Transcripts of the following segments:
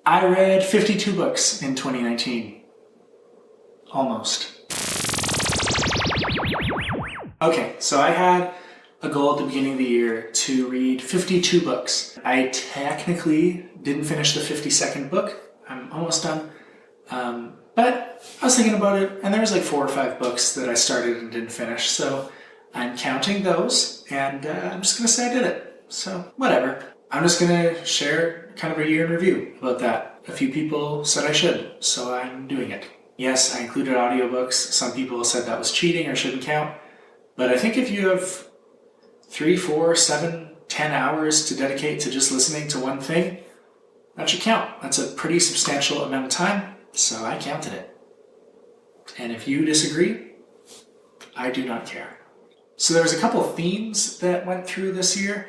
I read 52 books in 2019. Almost. Okay, so I had a goal at the beginning of the year to read 52 books. I technically didn't finish the 52nd book. I'm almost done. But I was thinking about it, and there was like 4 or 5 books that I started and didn't finish. So I'm counting those, and I'm just going to say I did it. So whatever. I'm just going to share kind of a year in review about that. A few people said I should, so I'm doing it. Yes, I included audiobooks. Some people said that was cheating or shouldn't count. But I think if you have 3, 4, 7, 10 hours to dedicate to just listening to one thing, that should count. That's a pretty substantial amount of time, so I counted it. And if you disagree, I do not care. So there was a couple of themes that went through this year.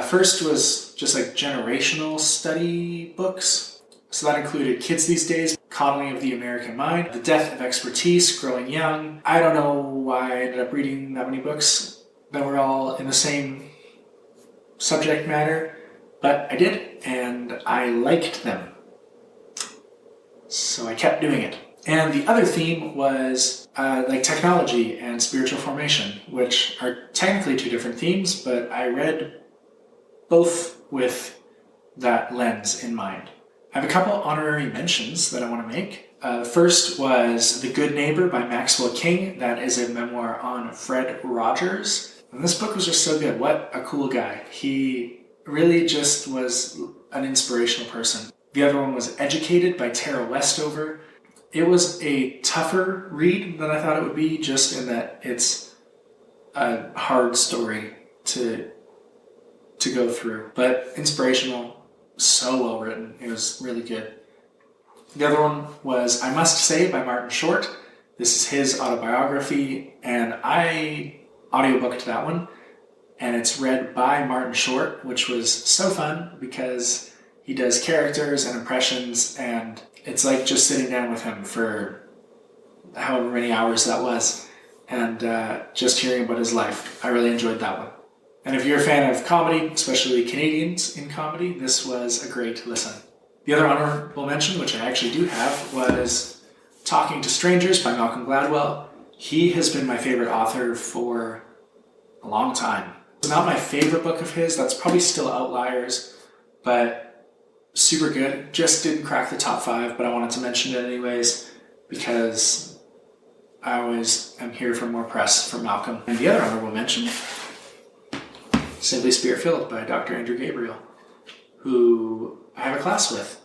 First was just like generational study books. So that included Kids These Days, Coddling of the American Mind, The Death of Expertise, Growing Young. I don't know why I ended up reading that many books that were all in the same subject matter, but I did, and I liked them. So I kept doing it. And the other theme was like technology and spiritual formation, which are technically 2 different themes, but I read both with that lens in mind. I have a couple honorary mentions that I want to make. The first was The Good Neighbor by Maxwell King. That is a memoir on Fred Rogers. And this book was just so good. What a cool guy. He really just was an inspirational person. The other one was Educated by Tara Westover. It was a tougher read than I thought it would be, just in that it's a hard story to go through, but inspirational, so well written. It was really good. The other one was I Must Say by Martin Short. This is his autobiography, and I audiobooked that one, and it's read by Martin Short, which was so fun because he does characters and impressions, and it's like just sitting down with him for however many hours that was, and just hearing about his life. I really enjoyed that one. And if you're a fan of comedy, especially Canadians in comedy, this was a great listen. The other honorable mention, which I actually do have, was Talking to Strangers by Malcolm Gladwell. He has been my favorite author for a long time. It's not my favorite book of his, that's probably still Outliers, but super good. Just didn't crack the top 5, but I wanted to mention it anyways because I always am here for more press from Malcolm. And the other honorable mention, Simply Spirit-Filled by Dr. Andrew Gabriel, who I have a class with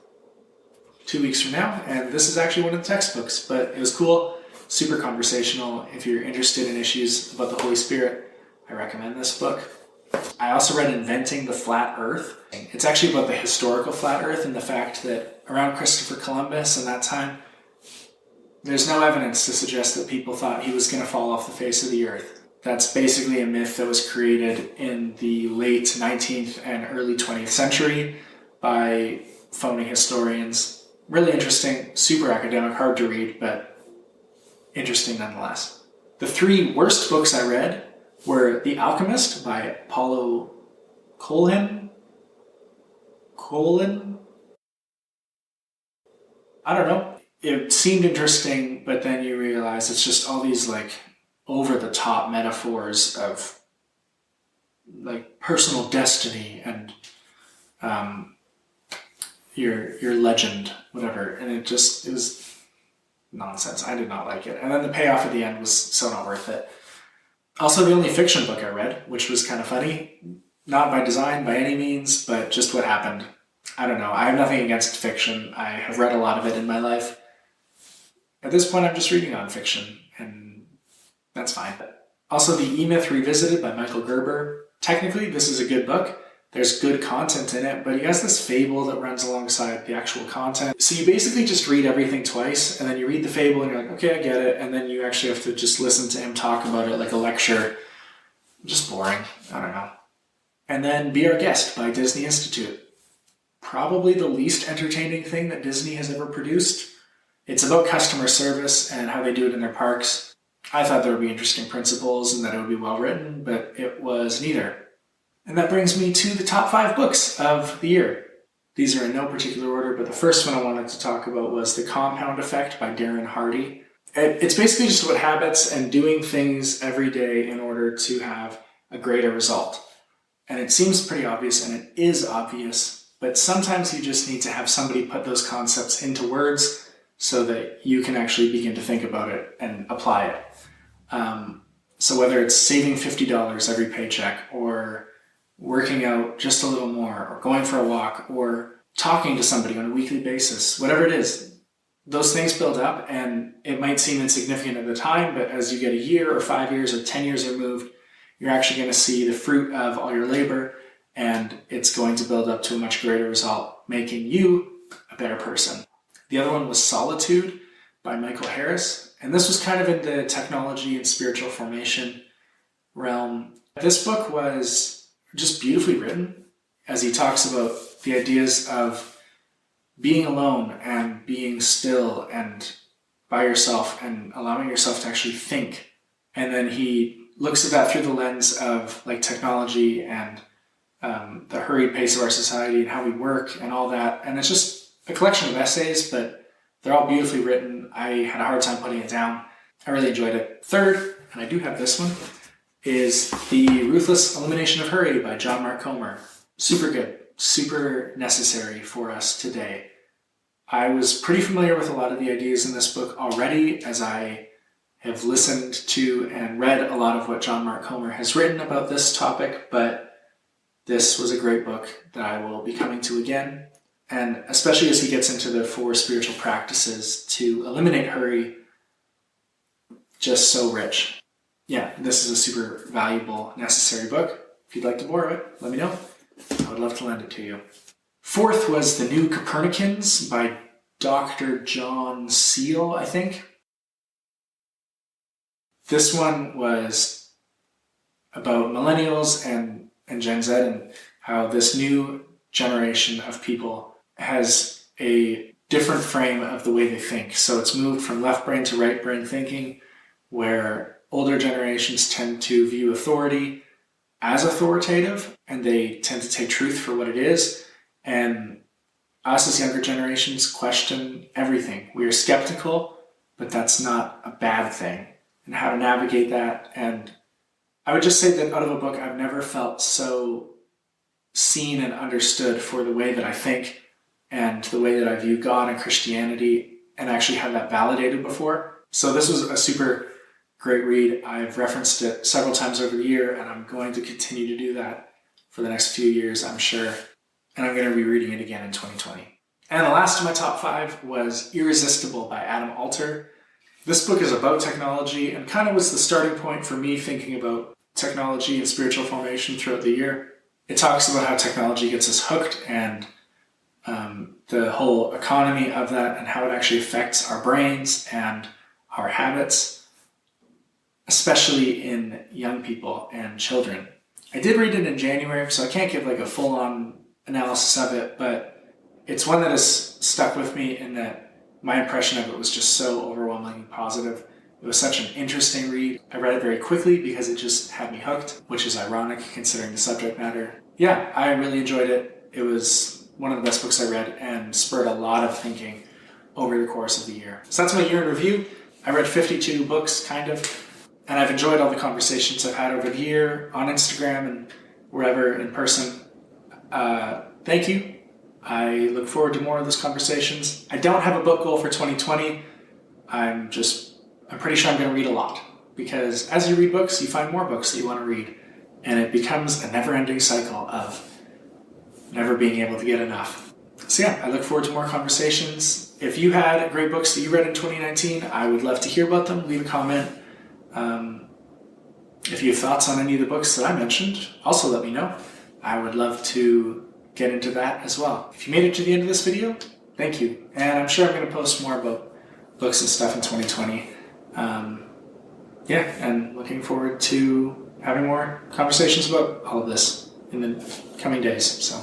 2 weeks from now, and this is actually one of the textbooks, but it was cool, super conversational. If you're interested in issues about the Holy Spirit, I recommend this book. I also read Inventing the Flat Earth. It's actually about the historical flat earth and the fact that around Christopher Columbus and that time, there's no evidence to suggest that people thought he was going to fall off the face of the earth. That's basically a myth that was created in the late 19th and early 20th century by phony historians. Really interesting, super academic, hard to read, but interesting nonetheless. The 3 worst books I read were The Alchemist by Paulo Coelho. I don't know. It seemed interesting, but then you realize it's just all these like over-the-top metaphors of like personal destiny and your legend, whatever, and it was nonsense. I did not like it, and then the payoff at the end was so not worth it. Also, the only fiction book I read, which was kind of funny, not by design by any means, but just what happened. I don't know. I have nothing against fiction. I have read a lot of it in my life. At this point, I'm just reading nonfiction, and that's fine. Also, The E-Myth Revisited by Michael Gerber. Technically, this is a good book. There's good content in it, but he has this fable that runs alongside the actual content. So you basically just read everything twice, and then you read the fable, and you're like, okay, I get it, and then you actually have to just listen to him talk about it like a lecture. Just boring. I don't know. And then Be Our Guest by Disney Institute. Probably the least entertaining thing that Disney has ever produced. It's about customer service and how they do it in their parks. I thought there would be interesting principles and that it would be well written, but it was neither. And that brings me to the top 5 books of the year. These are in no particular order, but the first one I wanted to talk about was The Compound Effect by Darren Hardy. It's basically just about habits and doing things every day in order to have a greater result. And it seems pretty obvious, and it is obvious, but sometimes you just need to have somebody put those concepts into words so that you can actually begin to think about it and apply it. So whether it's saving $50 every paycheck, or working out just a little more, or going for a walk, or talking to somebody on a weekly basis, whatever it is, those things build up, and it might seem insignificant at the time, but as you get a year or 5 years or 10 years removed, you're actually going to see the fruit of all your labor, and it's going to build up to a much greater result, making you a better person. The other one was Solitude by Michael Harris, and this was kind of in the technology and spiritual formation realm. This book was just beautifully written, as he talks about the ideas of being alone and being still and by yourself and allowing yourself to actually think. And then he looks at that through the lens of like technology and the hurried pace of our society and how we work and all that. And it's just a collection of essays, but they're all beautifully written. I had a hard time putting it down. I really enjoyed it. Third, and I do have this one, is The Ruthless Elimination of Hurry by John Mark Comer. Super good, super necessary for us today. I was pretty familiar with a lot of the ideas in this book already, as I have listened to and read a lot of what John Mark Comer has written about this topic, but this was a great book that I will be coming to again. And especially as he gets into the 4 spiritual practices to eliminate hurry, just so rich. Yeah, this is a super valuable, necessary book. If you'd like to borrow it, let me know. I would love to lend it to you. Fourth was The New Copernicans by Dr. John Seal, I think. This one was about millennials and Gen Z and how this new generation of people has a different frame of the way they think. So it's moved from left brain to right brain thinking, where older generations tend to view authority as authoritative, and they tend to take truth for what it is. And us as younger generations question everything. We are skeptical, but that's not a bad thing, and how to navigate that. And I would just say that out of a book, I've never felt so seen and understood for the way that I think and the way that I view God and Christianity, and actually had that validated before. So this was a super great read. I've referenced it several times over the year, and I'm going to continue to do that for the next few years, I'm sure. And I'm going to be reading it again in 2020. And the last of my top 5 was Irresistible by Adam Alter. This book is about technology and kind of was the starting point for me thinking about technology and spiritual formation throughout the year. It talks about how technology gets us hooked and the whole economy of that, and how it actually affects our brains and our habits, especially in young people and children. I did read it in January, so I can't give like a full-on analysis of it, but it's one that has stuck with me in that my impression of it was just so overwhelmingly positive. It was such an interesting read. I read it very quickly because it just had me hooked, which is ironic considering the subject matter. Yeah, I really enjoyed it. It was one of the best books I read and spurred a lot of thinking over the course of the year. So that's my year in review. I read 52 books, kind of, and I've enjoyed all the conversations I've had over the year on Instagram and wherever in person. Thank you. I look forward to more of those conversations. I don't have a book goal for 2020. I'm pretty sure I'm going to read a lot, because as you read books, you find more books that you want to read, and it becomes a never-ending cycle of never being able to get enough. So yeah, I look forward to more conversations. If you had great books that you read in 2019, I would love to hear about them. Leave a comment. If you have thoughts on any of the books that I mentioned, also let me know. I would love to get into that as well. If you made it to the end of this video, thank you. And I'm sure I'm going to post more about books and stuff in 2020. And looking forward to having more conversations about all of this in the coming days. So